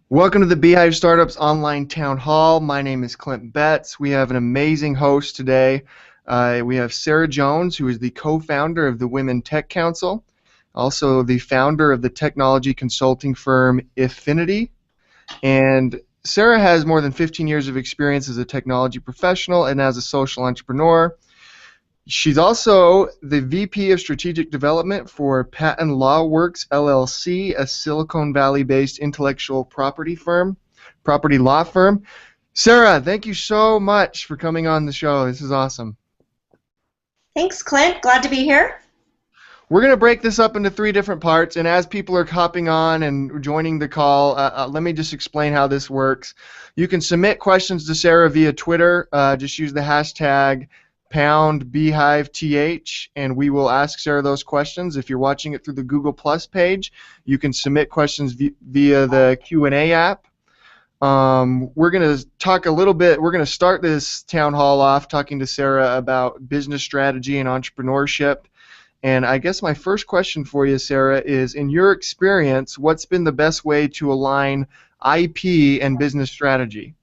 Welcome to the Beehive Startups Online Town Hall. My name is Clint Betts. We have an amazing host today. We have Sara Jones, who is the co-founder of the Women Tech Council, also the founder of the technology consulting firm Affinity. And Sara has more than 15 years of experience as a technology professional and as a social entrepreneur. She's also the VP of Strategic Development for Patent Law Works LLC, a Silicon Valley-based intellectual property law firm. Sara, thank you so much for coming on the show. This is awesome. Thanks, Clint. Glad to be here. We're going to break this up into three different parts, and as people are hopping on and joining the call, let me just explain how this works. You can submit questions to Sara via Twitter. Just use the hashtag #BeehiveTH, and we will ask Sara those questions. If you're watching it through the Google Plus page, you can submit questions via the Q&A app. We're going to talk a little bit. We're going to start this town hall off talking to Sara about business strategy and entrepreneurship. And I guess my first question for you, Sara, is in your experience, what's been the best way to align IP and business strategy?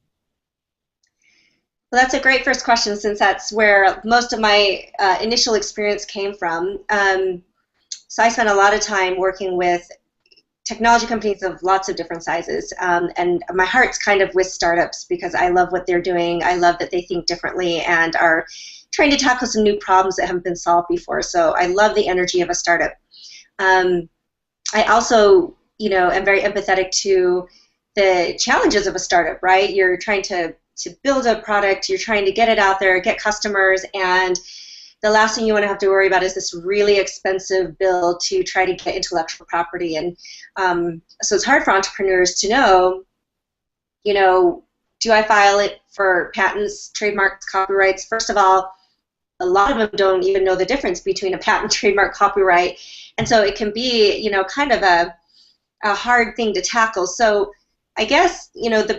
Well, that's a great first question since that's where most of my initial experience came from. So I spent a lot of time working with technology companies of lots of different sizes, and my heart's kind of with startups because I love what they're doing. I love that they think differently and are trying to tackle some new problems that haven't been solved before. So I love the energy of a startup. I also, am very empathetic to the challenges of a startup, right? You're trying to build a product, you're trying to get it out there, get customers, and the last thing you want to have to worry about is this really expensive bill to try to get intellectual property. And so it's hard for entrepreneurs to know, do I file it for patents, trademarks, copyrights? First of all, a lot of them don't even know the difference between a patent, trademark, copyright, and so it can be, kind of a hard thing to tackle. So I guess, the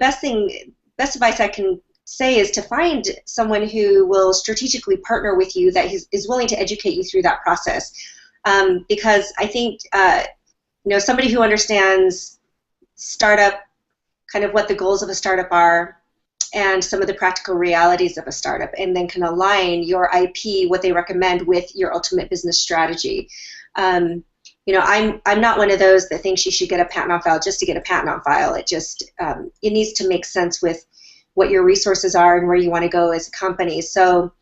best advice I can say is to find someone who will strategically partner with you that is willing to educate you through that process, because I think, somebody who understands startup, kind of what the goals of a startup are, and some of the practical realities of a startup, and then can align your IP, what they recommend, with your ultimate business strategy. I'm not one of those that thinks you should get a patent on file just to get a patent on file. It just it needs to make sense with what your resources are and where you want to go as a company. So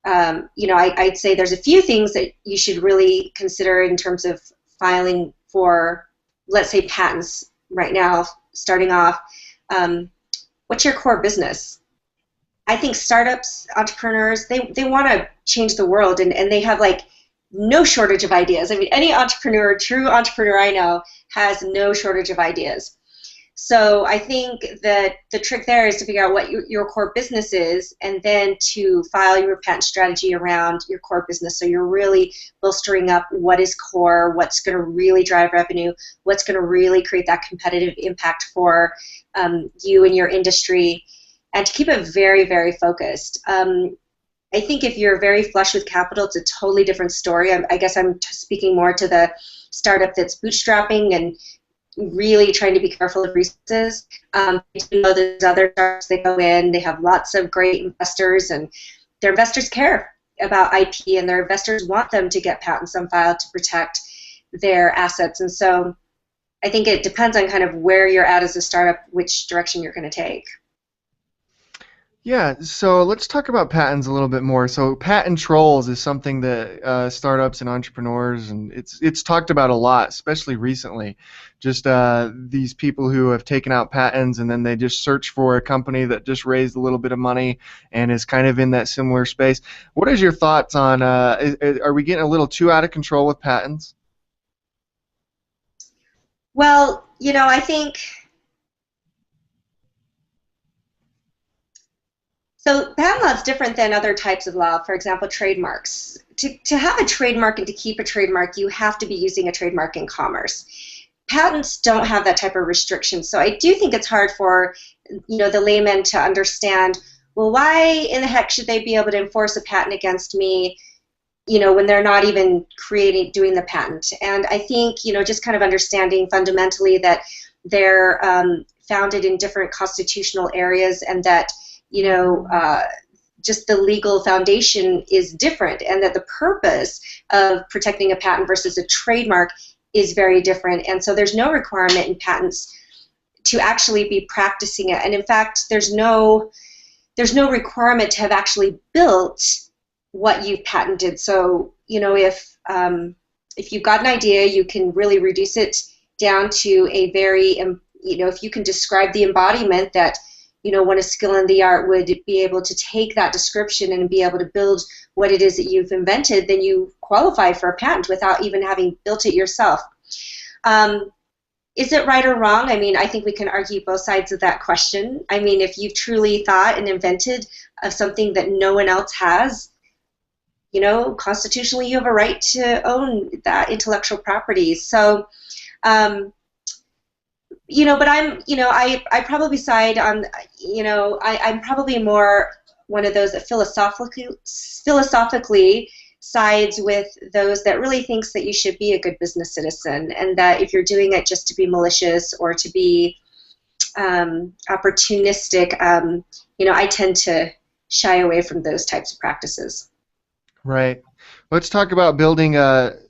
I'd say there's a few things that you should really consider in terms of filing for, let's say, patents right now, starting off. What's your core business? I think startups, entrepreneurs, they want to change the world, and they have like no shortage of ideas. I mean, any entrepreneur, true entrepreneur I know, has no shortage of ideas. So I think that the trick there is to figure out what your core business is, and then to file your patent strategy around your core business. So you're really bolstering up what is core, what's going to really drive revenue, what's going to really create that competitive impact for you and your industry, and to keep it very, very focused. I think if you're very flush with capital, it's a totally different story. I guess I'm speaking more to the startup that's bootstrapping and really trying to be careful of resources. There's other startups that go in, they have lots of great investors, and their investors care about IP, and their investors want them to get patents on file to protect their assets. And so I think it depends on kind of where you're at as a startup, which direction you're going to take. Yeah, so let's talk about patents a little bit more. So patent trolls is something that startups and entrepreneurs, and it's talked about a lot, especially recently. Just these people who have taken out patents and then they just search for a company that just raised a little bit of money and is kind of in that similar space. What is your thoughts on, are we getting a little too out of control with patents? Well, I think so. Patent law is different than other types of law. For example, trademarks. To have a trademark and to keep a trademark, you have to be using a trademark in commerce. Patents don't have that type of restriction. So I do think it's hard for the layman to understand, well, why in the heck should they be able to enforce a patent against me, when they're not even doing the patent? And I think, just kind of understanding fundamentally that they're founded in different constitutional areas, and that, just the legal foundation is different, and that the purpose of protecting a patent versus a trademark is very different. And so there's no requirement in patents to actually be practicing it. And in fact, there's no requirement to have actually built what you've patented. So, if you've got an idea, you can really reduce it down to a very, if you can describe the embodiment that, one of skill in the art would be able to take that description and be able to build what it is that you've invented, then you qualify for a patent without even having built it yourself. Is it right or wrong? I mean, I think we can argue both sides of that question. I mean, if you've truly thought and invented of something that no one else has, constitutionally you have a right to own that intellectual property. So, but I probably side on, I'm probably more one of those that philosophically sides with those that really thinks that you should be a good business citizen, and that if you're doing it just to be malicious or to be opportunistic, I tend to shy away from those types of practices. Right. Let's talk about building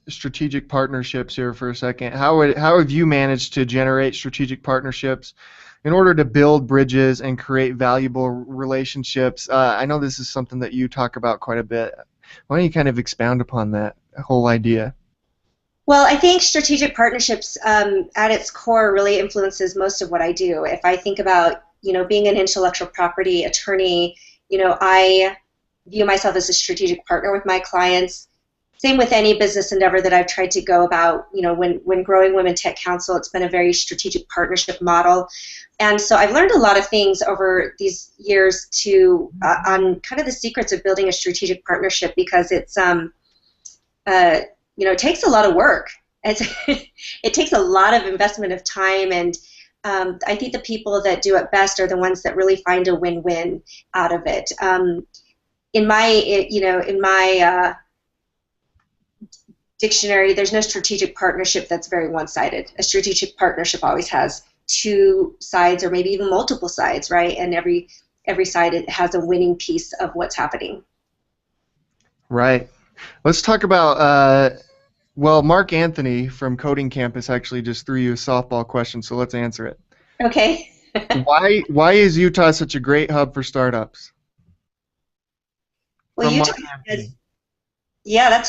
strategic partnerships here for a second. How have you managed to generate strategic partnerships in order to build bridges and create valuable relationships? I know this is something that you talk about quite a bit. Why don't you kind of expound upon that whole idea? Well, I think strategic partnerships at its core really influences most of what I do. If I think about, being an intellectual property attorney, I view myself as a strategic partner with my clients. Same with any business endeavor that I've tried to go about. When growing Women Tech Council, it's been a very strategic partnership model. And so I've learned a lot of things over these years on kind of the secrets of building a strategic partnership, because it's, it takes a lot of work. It takes a lot of investment of time, and I think the people that do it best are the ones that really find a win-win out of it. In my dictionary, there's no strategic partnership that's very one-sided. A strategic partnership always has two sides, or maybe even multiple sides, right? And every side, it has a winning piece of what's happening. Right. Let's talk about, Mark Anthony from Coding Campus actually just threw you a softball question, so let's answer it. Okay. Why is Utah such a great hub for startups? Well, Utah is, yeah, that's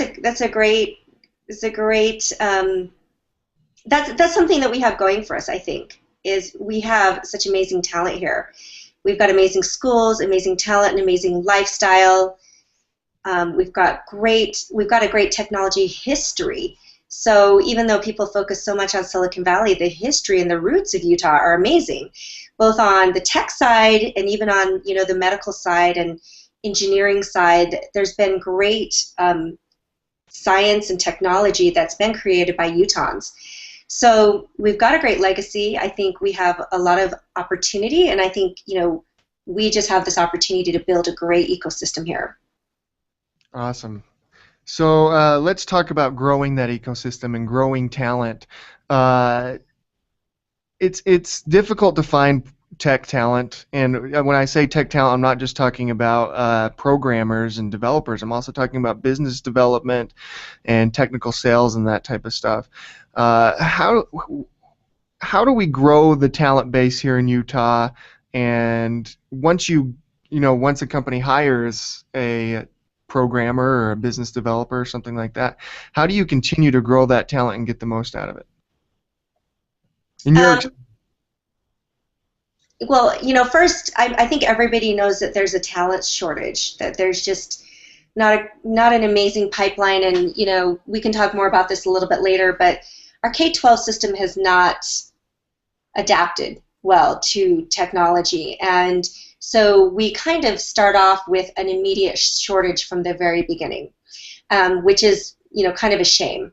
something that we have going for us, I think, is we have such amazing talent here. We've got amazing schools, amazing talent, and amazing lifestyle. We've got a great technology history. So even though people focus so much on Silicon Valley, the history and the roots of Utah are amazing, both on the tech side and even on the medical side and engineering side. There's been great science and technology that's been created by Utahns. So we've got a great legacy. I think we have a lot of opportunity, and I think we just have this opportunity to build a great ecosystem here. Awesome. So let's talk about growing that ecosystem and growing talent. It's difficult to find tech talent, and when I say tech talent, I'm not just talking about programmers and developers. I'm also talking about business development and technical sales and that type of stuff. How do we grow the talent base here in Utah? And once a company hires a programmer or a business developer or something like that, how do you continue to grow that talent and get the most out of it? Well, first, I think everybody knows that there's a talent shortage, that there's just not an amazing pipeline, and we can talk more about this a little bit later, but our K-12 system has not adapted well to technology, and so we kind of start off with an immediate shortage from the very beginning, which is kind of a shame.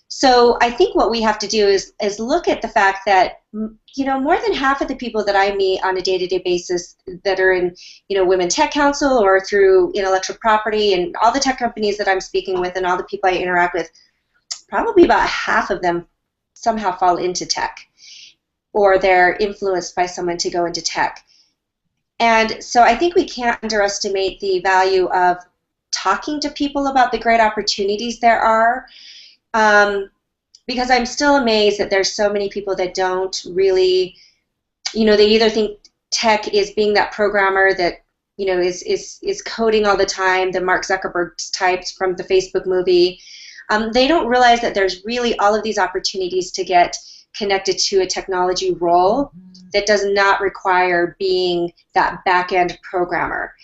So I think what we have to do is look at the fact that more than half of the people that I meet on a day-to-day basis that are in Women Tech Council or through intellectual property and all the tech companies that I'm speaking with and all the people I interact with, probably about half of them somehow fall into tech. or they're influenced by someone to go into tech. And so I think we can't underestimate the value of talking to people about the great opportunities there are, because I'm still amazed that there's so many people that don't really, they either think tech is being that programmer that, is coding all the time, the Mark Zuckerberg types from the Facebook movie. They don't realize that there's really all of these opportunities to get connected to a technology role that does not require being that back-end programmer.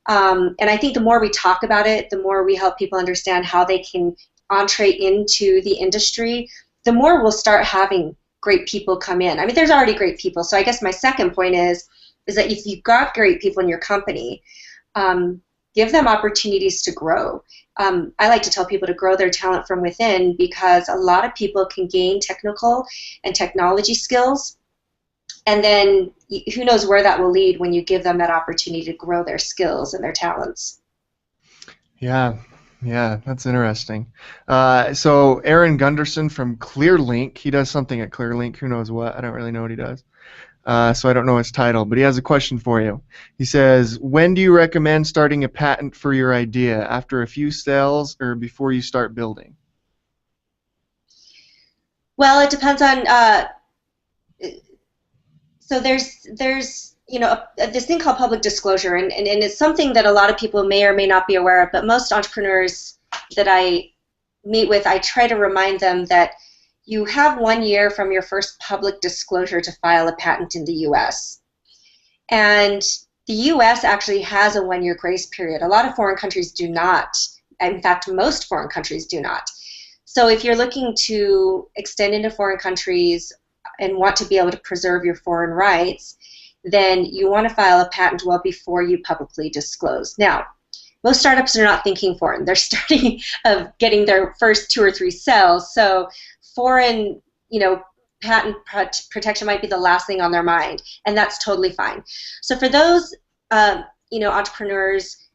And I think the more we talk about it, the more we help people understand how they can entree into the industry, the more we'll start having great people come in. I mean, there's already great people. So I guess my second point is that if you've got great people in your company, give them opportunities to grow. I like to tell people to grow their talent from within, because a lot of people can gain technical and technology skills, and then who knows where that will lead when you give them that opportunity to grow their skills and their talents. Yeah, that's interesting. So Aaron Gunderson from ClearLink, he does something at ClearLink, who knows what, I don't really know what he does. So I don't know his title, but he has a question for you. He says, when do you recommend starting a patent for your idea? After a few sales or before you start building? Well, it depends on, so there's this thing called public disclosure, and it's something that a lot of people may or may not be aware of, but most entrepreneurs that I meet with, I try to remind them that you have 1 year from your first public disclosure to file a patent in the U.S. And the U.S. actually has a 1-year grace period. A lot of foreign countries do not. In fact, most foreign countries do not. So if you're looking to extend into foreign countries and want to be able to preserve your foreign rights, then you want to file a patent well before you publicly disclose. Now, most startups are not thinking foreign. They're starting of getting their first 2 or 3 sales. So foreign, patent protection might be the last thing on their mind, and that's totally fine. So for those, entrepreneurs,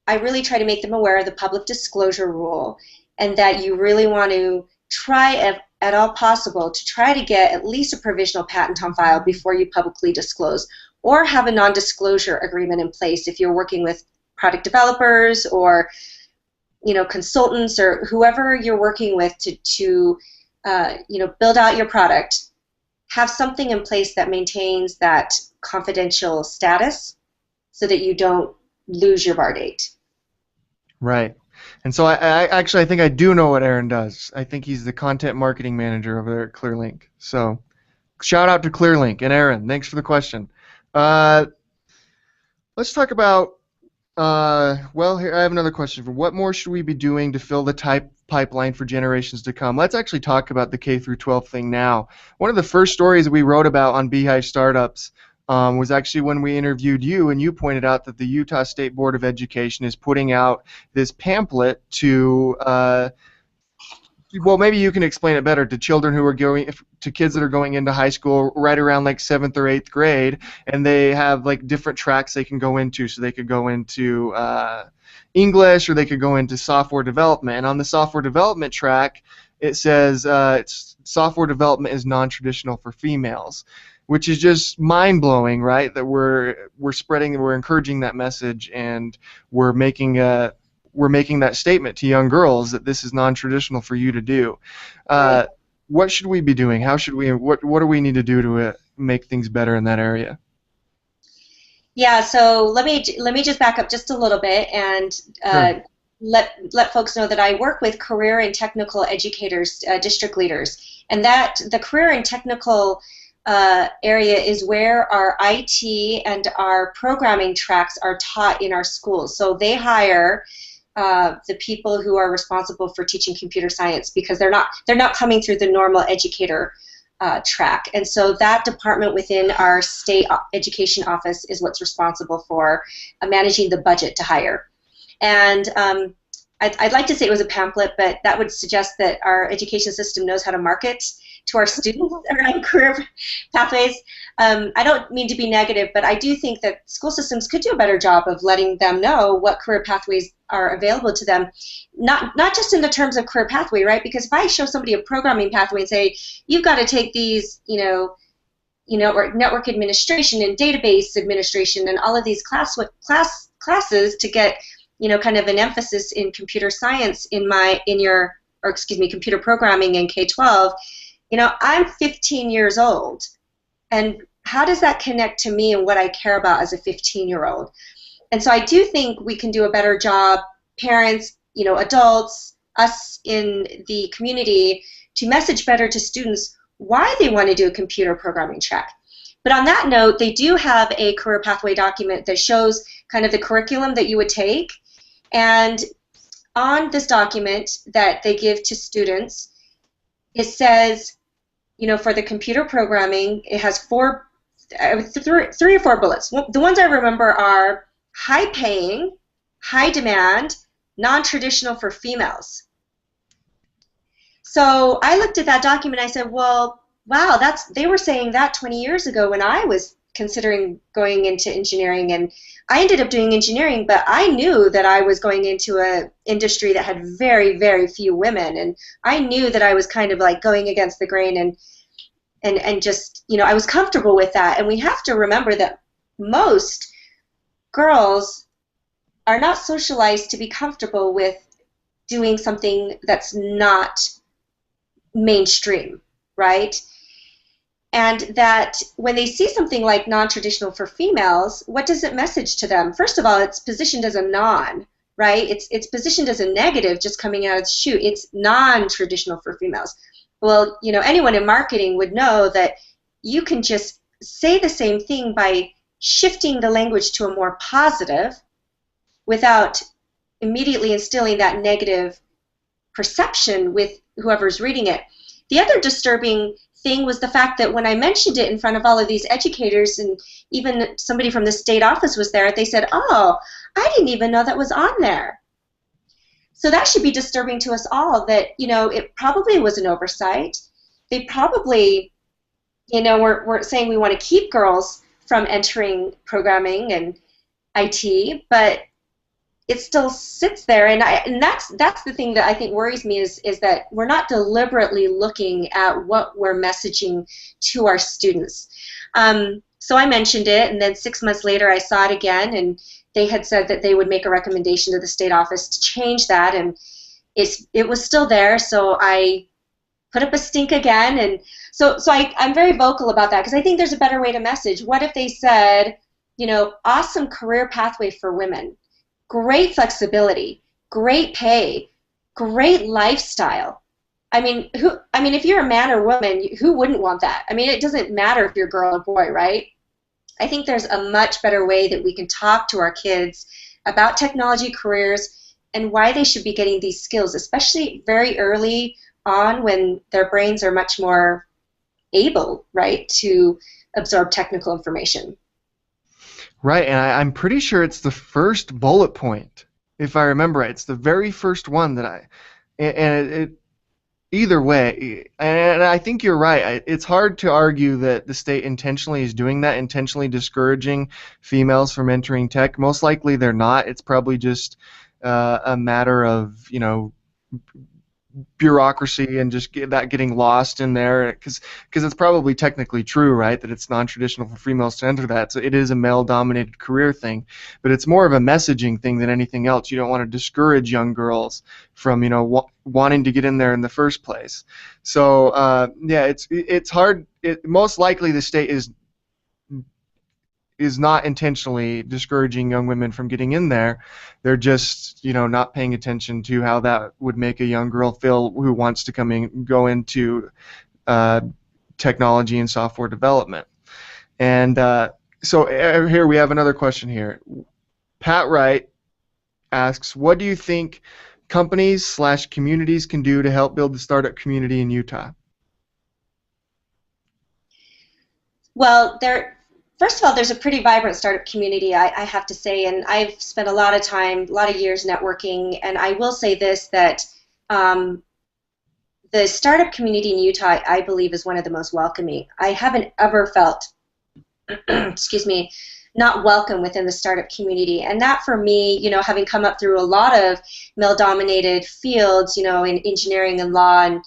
I really try to make them aware of the public disclosure rule, and that you really want to try at all possible to try to get at least a provisional patent on file before you publicly disclose, or have a non-disclosure agreement in place if you're working with product developers or consultants or whoever you're working with to build out your product. Have something in place that maintains that confidential status so that you don't lose your bar date. Right. And so I think I do know what Aaron does. I think he's the content marketing manager over there at ClearLink. So shout out to ClearLink. And Aaron, thanks for the question. Let's talk about, here I have another question. What more should we be doing to fill the pipeline for generations to come? Let's actually talk about the K through 12 thing now. One of the first stories we wrote about on Beehive Startups was actually when we interviewed you, and you pointed out that the Utah State Board of Education is putting out this pamphlet to, maybe you can explain it better, to children who are to kids that are going into high school right around like 7th or 8th grade, and they have like different tracks they can go into. So they could go into English, or they could go into software development. And on the software development track, it says software development is non-traditional for females, which is just mind-blowing, right? That we're encouraging that message, and we're making that statement to young girls that this is non-traditional for you to do. What should we be doing? What do we need to do to make things better in that area? Yeah, so let me just back up just a little bit and Sure. let folks know that I work with career and technical educators, district leaders, and that the career and technical area is where our IT and our programming tracks are taught in our schools. So they hire the people who are responsible for teaching computer science, because they're not coming through the normal educator track. And so that department within our state education office is what's responsible for managing the budget to hire. And I'd like to say it was a pamphlet, but that would suggest that our education system knows how to market to our students around career pathways. I don't mean to be negative, but I do think that school systems could do a better job of letting them know what career pathways are available to them, not just in the terms of career pathway, right? Because if I show somebody a programming pathway and say, you've got to take these, or network administration and database administration and all of these classes to get, kind of an emphasis in computer science computer programming in K-12. I'm 15 years old, and how does that connect to me and what I care about as a 15-year-old? And so I do think we can do a better job, parents, adults, us in the community, to message better to students why they want to do a computer programming track. But on that note, they do have a career pathway document that shows kind of the curriculum that you would take. And on this document that they give to students, it says, for the computer programming, it has three or four bullets. The ones I remember are high paying, high demand, non-traditional for females. So I looked at that document and I said, well, wow, they were saying that 20 years ago when I was considering going into engineering, and I ended up doing engineering, but I knew that I was going into an industry that had very, very few women, and I knew that I was kind of like going against the grain, and just, I was comfortable with that. And we have to remember that most girls are not socialized to be comfortable with doing something that's not mainstream, right? And that when they see something like non-traditional for females, what does it message to them? First of all, it's positioned as a non, right? It's positioned as a negative just coming out of the chute. It's non-traditional for females. Well, anyone in marketing would know that you can just say the same thing by shifting the language to a more positive without immediately instilling that negative perception with whoever's reading it. The other disturbing thing was the fact that when I mentioned it in front of all of these educators, and even somebody from the state office was there, they said, oh, I didn't even know that was on there. So that should be disturbing to us all, that, it probably was an oversight. They probably, were saying we want to keep girls from entering programming and IT, but it still sits there, and that's the thing that I think worries me is that we're not deliberately looking at what we're messaging to our students. So I mentioned it, and then 6 months later I saw it again, and they had said that they would make a recommendation to the state office to change that, and it was still there, so I put up a stink again, and so I'm very vocal about that, because I think there's a better way to message. What if they said, awesome career pathway for women, great flexibility, great pay, great lifestyle. I mean, if you're a man or woman, who wouldn't want that? I mean, it doesn't matter if you're a girl or boy, right? I think there's a much better way that we can talk to our kids about technology careers and why they should be getting these skills, especially very early on when their brains are much more able, right, to absorb technical information. Right, and I'm pretty sure it's the first bullet point, if I remember right. It's the very first one that either way, and I think you're right. It's hard to argue that the state intentionally is doing that, intentionally discouraging females from entering tech. Most likely they're not. It's probably just a matter of, bureaucracy and just getting lost in there, because it's probably technically true, right, that it's non-traditional for females to enter that. So it is a male-dominated career thing, but it's more of a messaging thing than anything else. You don't want to discourage young girls from wanting to get in there in the first place. So yeah, it's hard. Most likely the state is not intentionally discouraging young women from getting in there. They're just, not paying attention to how that would make a young girl feel who wants to go into technology and software development. And so here we have another question here. Pat Wright asks, what do you think companies/communities can do to help build the startup community in Utah? Well, first of all, there's a pretty vibrant startup community, I have to say, and I've spent a lot of time, a lot of years networking, and I will say this, that the startup community in Utah, I believe, is one of the most welcoming. I haven't ever felt, excuse me, not welcome within the startup community, and that for me, having come up through a lot of male-dominated fields, in engineering and law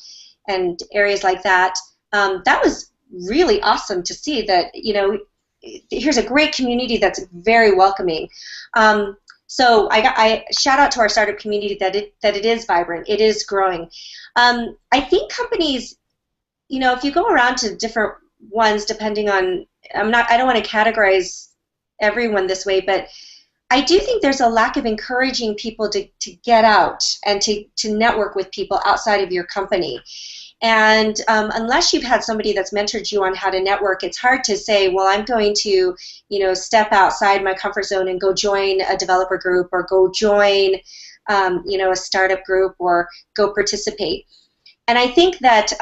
and areas like that, that was really awesome to see that, here's a great community that's very welcoming. So I shout out to our startup community that it is vibrant, it is growing. I think companies, if you go around to different ones, depending on, I don't want to categorize everyone this way, but I do think there's a lack of encouraging people to get out and to network with people outside of your company. And unless you've had somebody that's mentored you on how to network, it's hard to say, well, I'm going to, step outside my comfort zone and go join a developer group or go join, a startup group or go participate. And I think that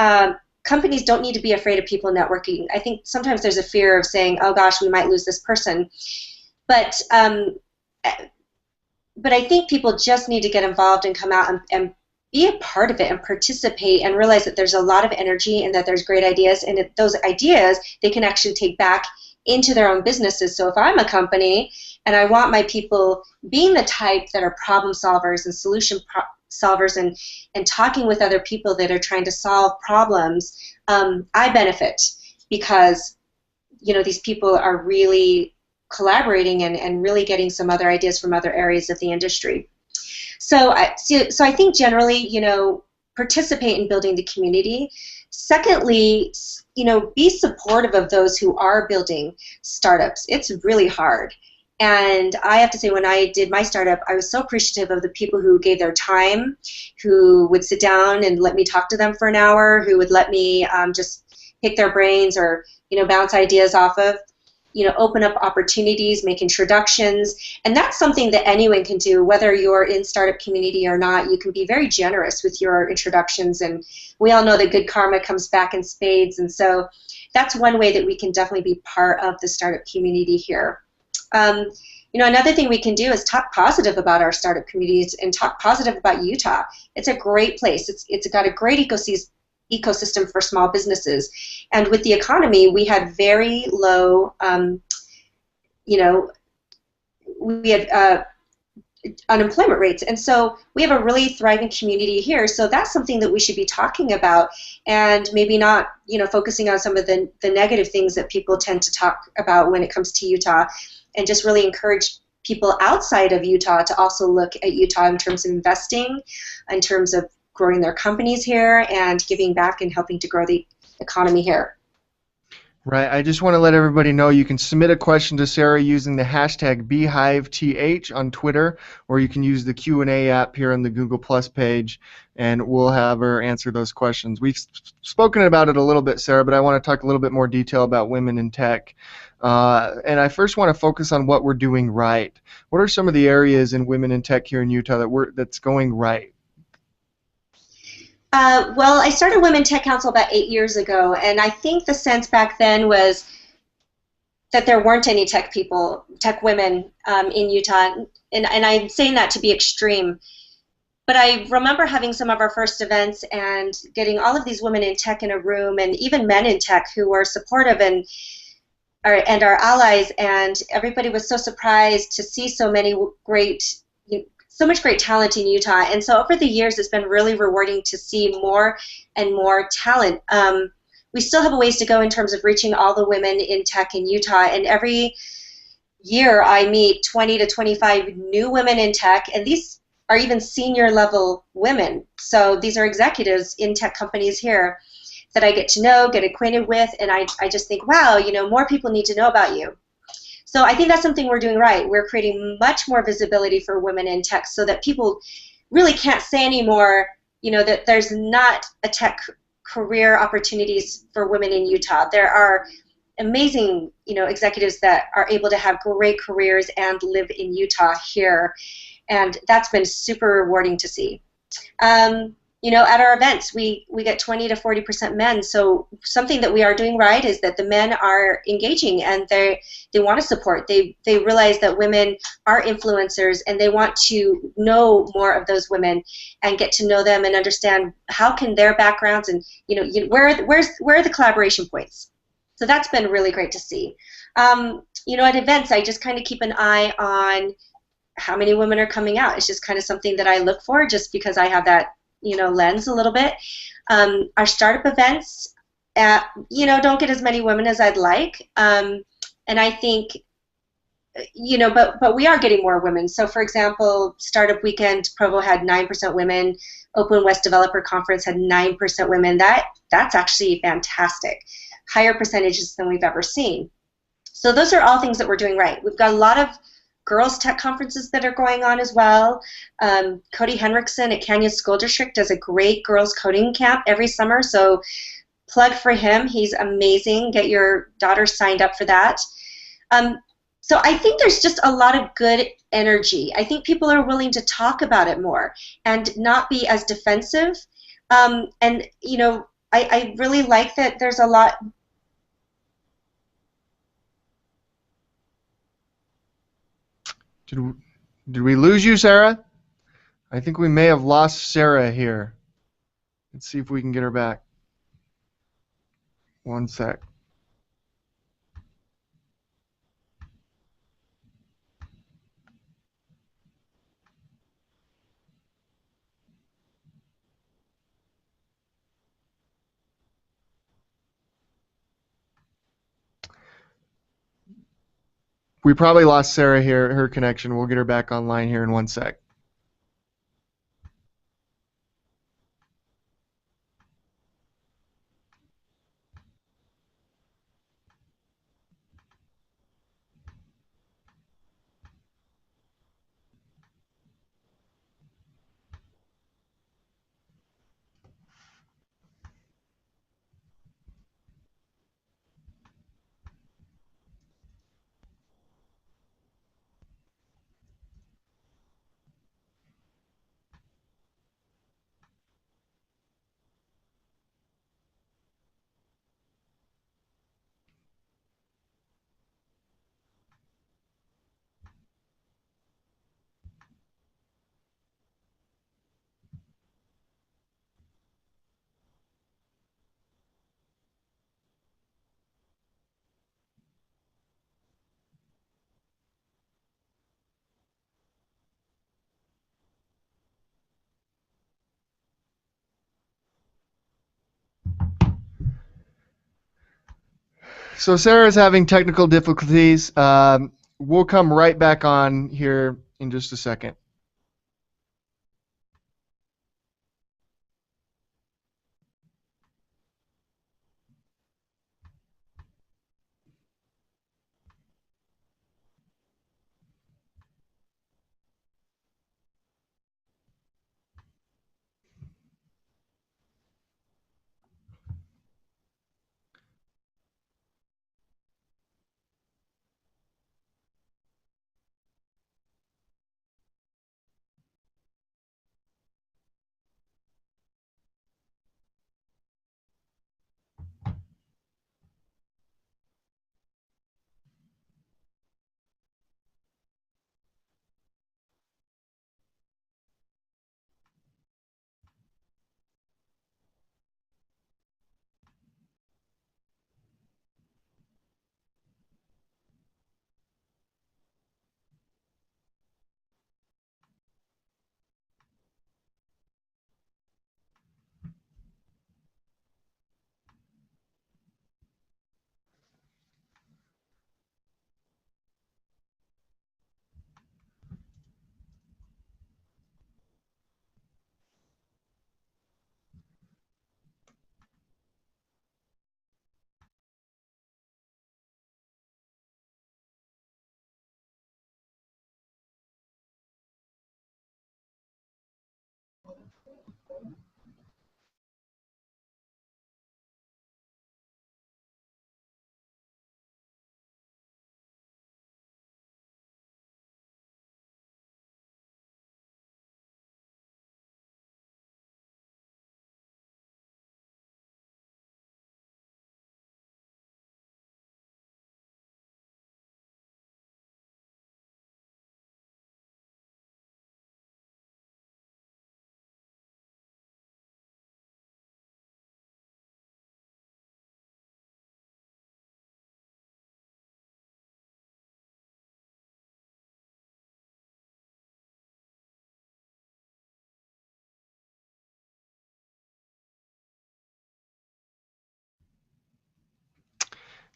companies don't need to be afraid of people networking. I think sometimes there's a fear of saying, oh gosh, we might lose this person. But I think people just need to get involved and come out and be a part of it and participate and realize that there's a lot of energy and that there's great ideas, and that those ideas they can actually take back into their own businesses. So if I'm a company and I want my people being the type that are problem solvers and solution solvers and talking with other people that are trying to solve problems, I benefit because these people are really collaborating and really getting some other ideas from other areas of the industry. So I think generally, participate in building the community. Secondly, be supportive of those who are building startups. It's really hard. And I have to say, when I did my startup, I was so appreciative of the people who gave their time, who would sit down and let me talk to them for an hour, who would let me just pick their brains or, bounce ideas off of. Open up opportunities, make introductions, and that's something that anyone can do, whether you're in startup community or not. You can be very generous with your introductions, and we all know that good karma comes back in spades, and so that's one way that we can definitely be part of the startup community here. Another thing we can do is talk positive about our startup communities and talk positive about Utah. It's a great place. It's got a great ecosystem for small businesses, and with the economy we had very low we had unemployment rates, and so we have a really thriving community here. So that's something that we should be talking about, and maybe not focusing on some of the negative things that people tend to talk about when it comes to Utah, and just really encourage people outside of Utah to also look at Utah in terms of investing, in terms of growing their companies here and giving back and helping to grow the economy here. Right. I just want to let everybody know you can submit a question to Sara using the hashtag BeehiveTH on Twitter, or you can use the Q&A app here on the Google Plus page, and we'll have her answer those questions. We've spoken about it a little bit, Sara, but I want to talk a little bit more detail about women in tech. And I first want to focus on what we're doing right. What are some of the areas in women in tech here in Utah that's going right? Well, I started Women Tech Council about 8 years ago, and I think the sense back then was that there weren't any tech women in Utah, and I'm saying that to be extreme. But I remember having some of our first events and getting all of these women in tech in a room, and even men in tech who were supportive and our allies, and everybody was so surprised to see so much great talent in Utah. And so over the years, it's been really rewarding to see more and more talent. We still have a ways to go in terms of reaching all the women in tech in Utah, and every year I meet 20 to 25 new women in tech, and these are even senior level women. So these are executives in tech companies here that I get to know, get acquainted with, and I just think, wow, more people need to know about you. So I think that's something we're doing right. We're creating much more visibility for women in tech so that people really can't say anymore, that there's not a tech career opportunities for women in Utah. There are amazing, executives that are able to have great careers and live in Utah here, and that's been super rewarding to see. At our events, we get 20 to 40% men. So something that we are doing right is that the men are engaging, and they want to support. They realize that women are influencers, and they want to know more of those women and get to know them and understand how can their backgrounds and where are the collaboration points. So that's been really great to see. At events, I just kind of keep an eye on how many women are coming out. It's just kind of something that I look for, just because I have that lens a little bit. Our startup events, don't get as many women as I'd like. And I think, but we are getting more women. So, for example, Startup Weekend Provo had 9% women. Open West Developer Conference had 9% women. That's actually fantastic. Higher percentages than we've ever seen. So those are all things that we're doing right. We've got a lot of girls' tech conferences that are going on as well. Cody Henriksen at Canyon School District does a great girls' coding camp every summer. So plug for him. He's amazing. Get your daughter signed up for that. Um, so I think there's just a lot of good energy. I think people are willing to talk about it more and not be as defensive. And I really like that there's a lot. Did, did we lose you, Sara? I think we may have lost Sara here. Let's see if we can get her back. One sec. We probably lost Sara here, her connection. We'll get her back online here in one sec. So Sara's having technical difficulties. We'll come right back on here in just a second.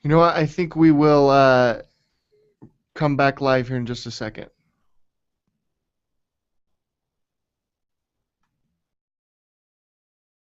You know what? I think we will come back live here in just a second.